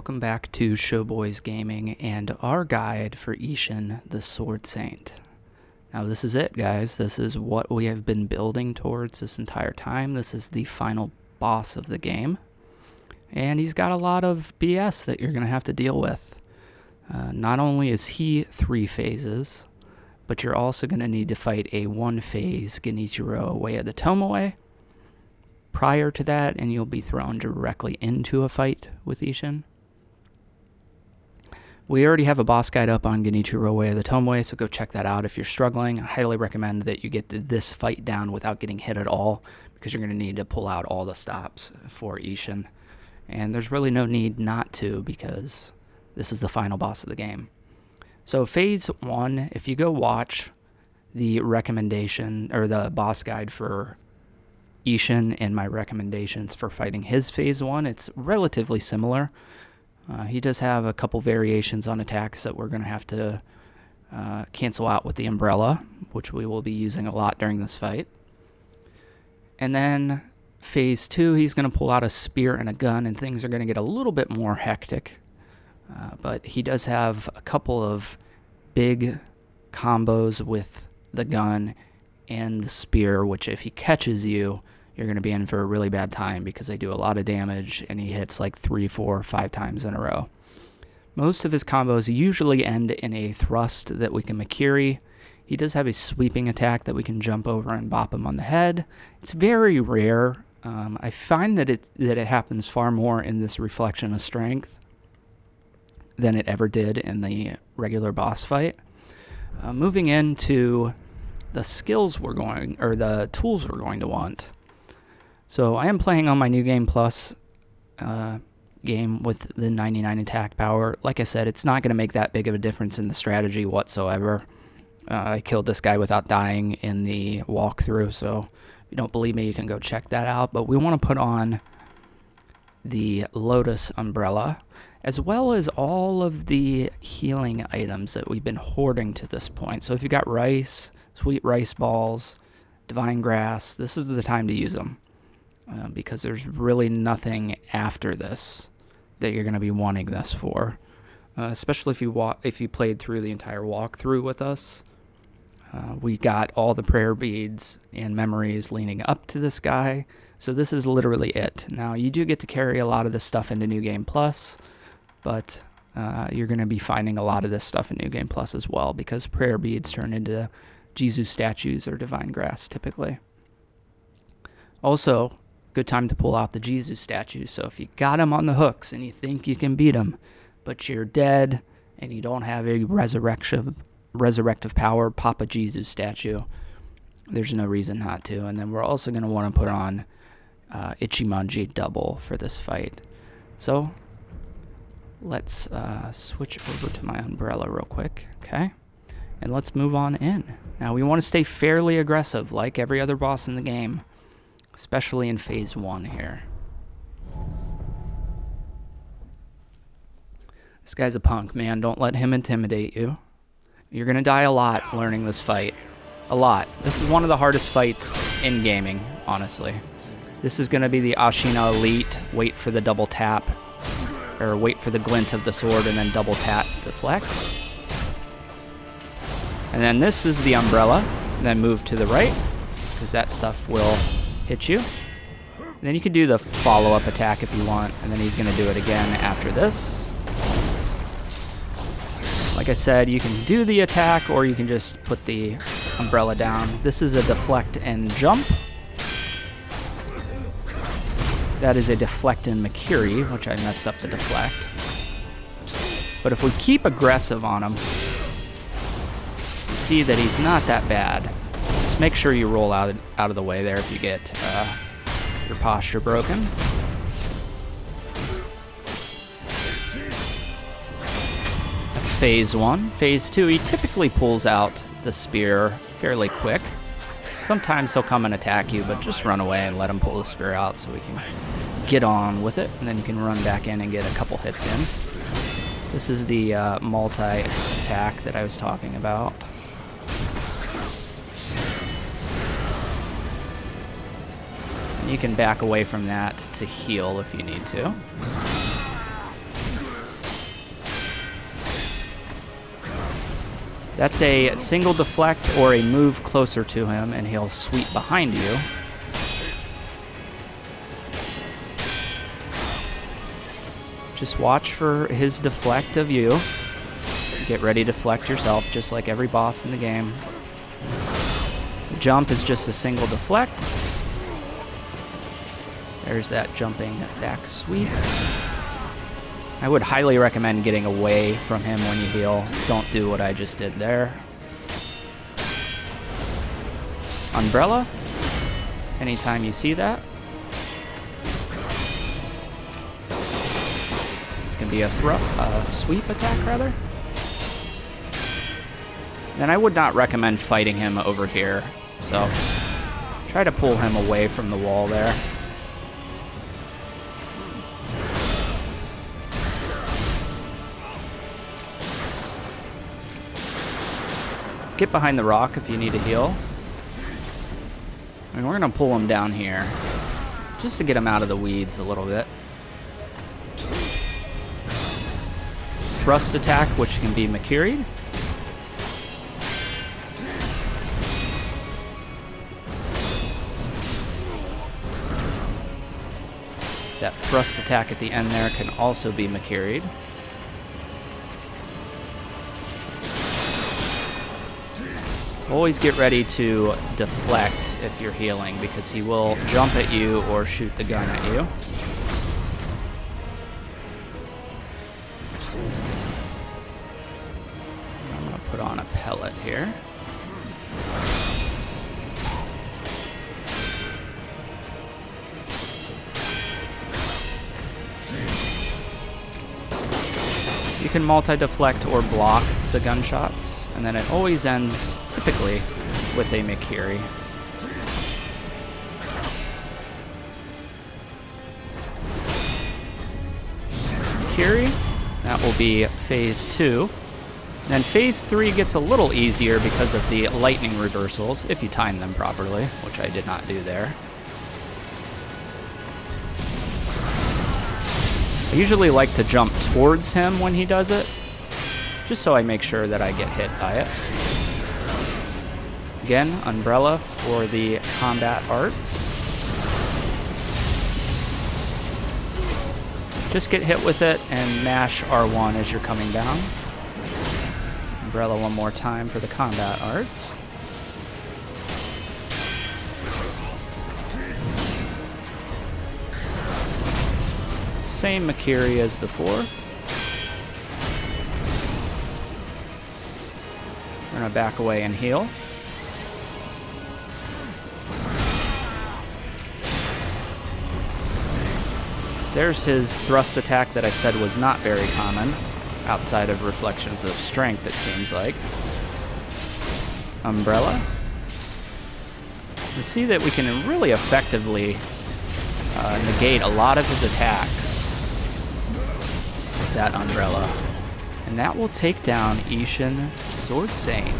welcome back to Showboys Gaming and our guide for Isshin, the Sword Saint. Now this is it, guys. This is what we have been building towards this entire time. This is the final boss of the game. And he's got a lot of BS that you're going to have to deal with. Not only is he 3 phases, but you're also going to need to fight a 1-phase Genichiro Way of the Tomoe prior to that, and you'll be thrown directly into a fight with Isshin. We already have a boss guide up on Genichiro Way of the Tomoe, so go check that out if you're struggling. I highly recommend that you get this fight down without getting hit at all, because you're going to need to pull out all the stops for Isshin. And there's really no need not to, because this is the final boss of the game. So Phase 1, if you go watch the recommendation, or the boss guide for Isshin and my recommendations for fighting his Phase 1, it's relatively similar. He does have a couple variations on attacks that we're going to have to cancel out with the umbrella, which we will be using a lot during this fight. And then Phase 2, he's going to pull out a spear and a gun, and things are going to get a little bit more hectic. But he does have a couple of big combos with the gun and the spear, which if he catches you, you're going to be in for a really bad time, because they do a lot of damage and he hits like 3, 4, 5 times in a row. Most of his combos usually end in a thrust that we can Makiri. He does have a sweeping attack that we can jump over and bop him on the head. It's very rare. I find that it happens far more in this Reflection of Strength than it ever did in the regular boss fight. Moving into the skills the tools we're going to want. So I am playing on my New Game Plus game with the 99 attack power. Like I said, it's not going to make that big of a difference in the strategy whatsoever. I killed this guy without dying in the walkthrough, so if you don't believe me, you can go check that out. But we want to put on the Lotus Umbrella, as well as all of the healing items that we've been hoarding to this point. So if you got rice, sweet rice balls, divine grass, this is the time to use them. Because there's really nothing after this that you're going to be wanting this for. Especially if you played through the entire walkthrough with us. We got all the prayer beads and memories leading up to this guy. So this is literally it. Now, you do get to carry a lot of this stuff into New Game Plus, but you're going to be finding a lot of this stuff in New Game Plus as well, because prayer beads turn into Jesus statues or divine grass typically. Also, good time to pull out the Jesus statue. So if you got him on the hooks and you think you can beat him, but you're dead and you don't have a resurrective power, pop a Jesus statue. There's no reason not to. And then we're also going to want to put on Ichimonji double for this fight. So let's switch over to my umbrella real quick. Okay. And let's move on in. Now we want to stay fairly aggressive like every other boss in the game, especially in Phase 1 here. This guy's a punk, man. Don't let him intimidate you. You're going to die a lot learning this fight. A lot. This is one of the hardest fights in gaming, honestly. This is going to be the Ashina Elite. Wait for the double tap, or wait for the glint of the sword and then double tap deflect. And then this is the umbrella. And then move to the right, because that stuff will hit you. And then you can do the follow-up attack if you want, and then he's going to do it again after this. Like I said, you can do the attack, or you can just put the umbrella down. This is a deflect and jump. That is a deflect and Makiri, which I messed up the deflect. But if we keep aggressive on him, you see that he's not that bad. Just make sure you roll out of the way there if you get your posture broken. That's Phase 1. Phase 2, he typically pulls out the spear fairly quick. Sometimes he'll come and attack you, but just run away and let him pull the spear out so we can get on with it, and then you can run back in and get a couple hits in. This is the multi-attack that I was talking about. And you can back away from that to heal if you need to. That's a single deflect or a move closer to him, and he'll sweep behind you. Just watch for his deflect of you. Get ready to deflect yourself, just like every boss in the game. The jump is just a single deflect. There's that jumping back sweep. I would highly recommend getting away from him when you heal. Don't do what I just did there. Umbrella. Anytime you see that. It's going to be a sweep attack, rather. Then I would not recommend fighting him over here. So try to pull him away from the wall there. Get behind the rock if you need to heal. And we're going to pull him down here, just to get him out of the weeds a little bit. Thrust attack, which can be Makiri'd. That thrust attack at the end there can also be Makiri'd. Always get ready to deflect if you're healing, because he will jump at you or shoot the gun at you. I'm going to put on a pellet here. You can multi-deflect or block the gunshots, and then it always ends, typically, with a Makiri. Makiri, that will be phase 2. Then phase 3 gets a little easier because of the lightning reversals, if you time them properly, which I did not do there. I usually like to jump towards him when he does it, just so I make sure that I get hit by it. Again, Umbrella for the combat arts. Just get hit with it and mash R1 as you're coming down. Umbrella one more time for the combat arts. Same Makiri as before. We're going to back away and heal. There's his thrust attack that I said was not very common, outside of reflections of strength, it seems like. Umbrella. You see that we can really effectively negate a lot of his attacks with that Umbrella. And that will take down Isshin Sword Saint.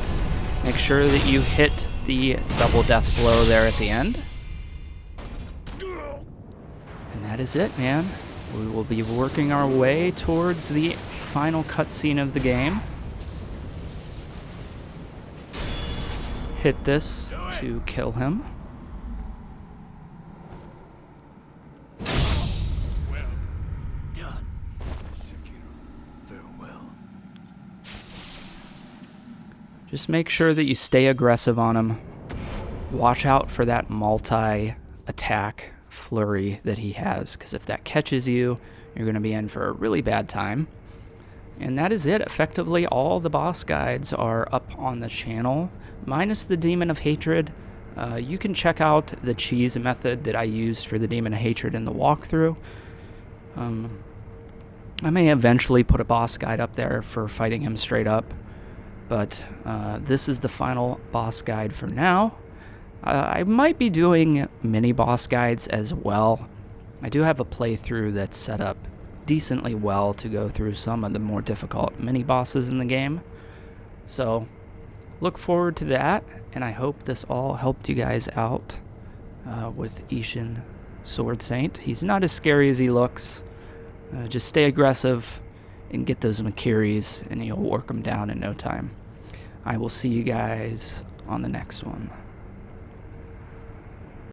Make sure that you hit the double death blow there at the end. And that is it, man. We will be working our way towards the final cutscene of the game. Hit this to kill him. Well done, Sekiro. Farewell. Just make sure that you stay aggressive on him. Watch out for that multi-attack flurry that he has, because if that catches you, you're going to be in for a really bad time. And that is it. Effectively, all the boss guides are up on the channel, minus the Demon of Hatred. You can check out the cheese method that I used for the Demon of Hatred in the walkthrough. I may eventually put a boss guide up there for fighting him straight up, but this is the final boss guide for now. I might be doing mini boss guides as well. I do have a playthrough that's set up decently well to go through some of the more difficult mini bosses in the game. So look forward to that, and I hope this all helped you guys out with Isshin Sword Saint. He's not as scary as he looks. Just stay aggressive and get those Makiris, and you'll work them down in no time. I will see you guys on the next one.